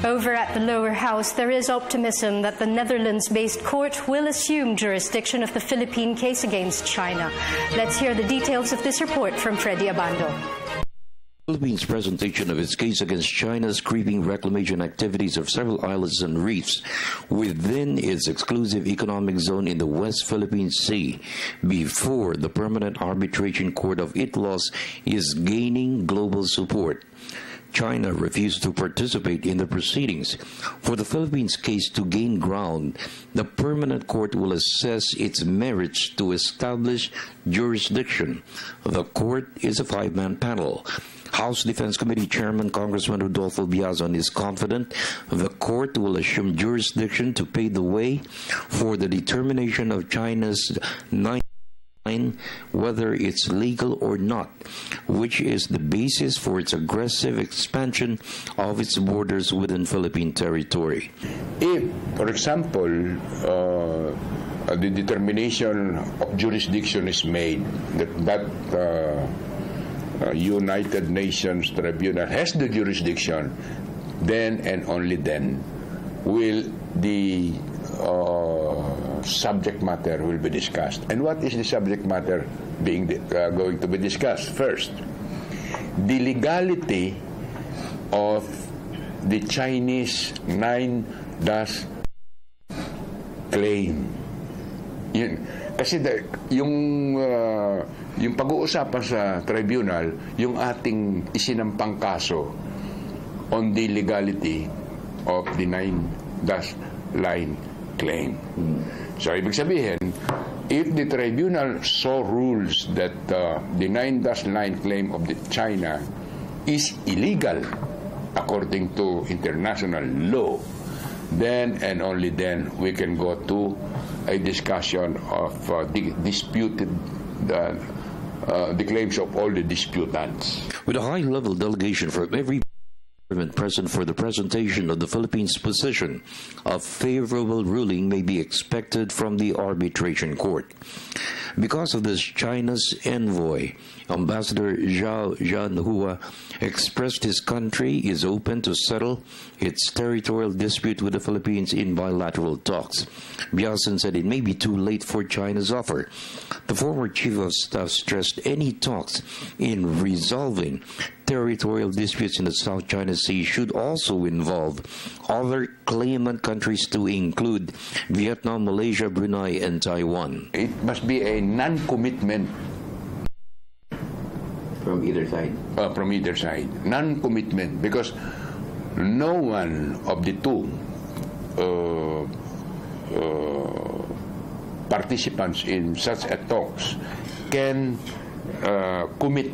Over at the lower house, there is optimism that the Netherlands-based court will assume jurisdiction of the Philippine case against China. Let's hear the details of this report from Freddie Abando. The Philippines' presentation of its case against China's creeping reclamation activities of several islands and reefs within its exclusive economic zone in the West Philippine Sea before the Permanent Arbitration Court of Intl is gaining global support. China refused to participate in the proceedings. For the Philippines case to gain ground, the Permanent Court will assess its merits to establish jurisdiction. The court is a five-man panel. House Defense Committee Chairman Congressman Rodolfo Biazon is confident the court will assume jurisdiction to pave the way for the determination of China's whether it's legal or not, which is the basis for its aggressive expansion of its borders within Philippine territory. If, for example, the determination of jurisdiction is made, that United Nations Tribunal has the jurisdiction, then and only then will the subject matter will be discussed. And what is the subject matter being going to be discussed? First, the legality of the Chinese 9-dash claim. Yun. Kasi yung pag-uusapan sa tribunal, yung ating isinampang kaso on the legality of the 9-dash line claim. So, ibig sabihin, if the tribunal so rules that the 9-dash line claim of the China is illegal according to international law, then and only then we can go to a discussion of the disputed the claims of all the disputants. With a high-level delegation from every present for the presentation of the Philippines' position, a favorable ruling may be expected from the arbitration court. Because of this, China's envoy, Ambassador Zhao Zhanhua, expressed his country is open to settle its territorial dispute with the Philippines in bilateral talks. Biazon said it may be too late for China's offer. The former chief of staff stressed any talks in resolving territorial disputes in the South China Sea should also involve other claimant countries to include Vietnam, Malaysia, Brunei, and Taiwan. It must be a non-commitment from either side. From either side. Non-commitment, because no one of the two participants in such a talks can commit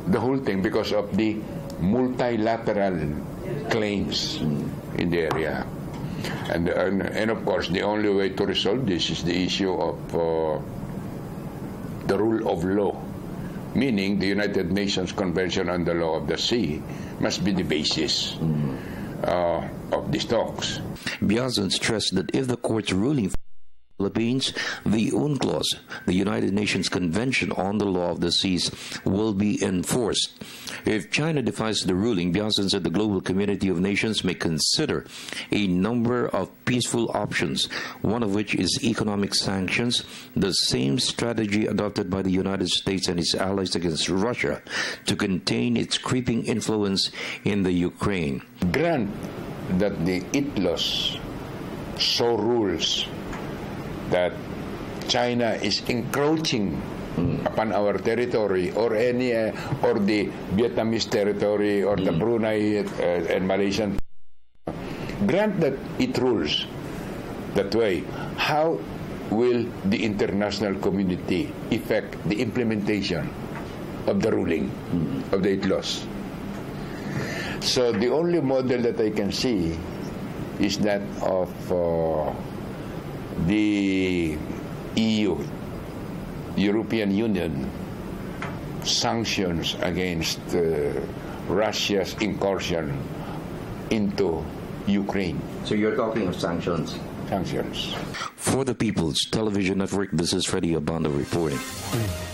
the whole thing because of the multilateral claims in the area. And of course, the only way to resolve this is the issue of the rule of law, meaning the United Nations Convention on the Law of the Sea must be the basis of these talks. Biazon stressed that if the court's ruling Philippines, the UNCLOS, the United Nations Convention on the Law of the Seas, will be enforced. If China defies the ruling, Biazon said the global community of nations may consider a number of peaceful options, one of which is economic sanctions, the same strategy adopted by the United States and its allies against Russia to contain its creeping influence in the Ukraine. Grant that the Intl so rules that China is encroaching upon our territory, or any or the Vietnamese territory, or the Brunei and Malaysian. Grant that it rules that way. How will the international community effect the implementation of the ruling of the Intl? So the only model that I can see is that of the EU, European Union, sanctions against Russia's incursion into Ukraine. So you're talking of sanctions? Sanctions. For the People's Television Network, this is Freddie Abando reporting.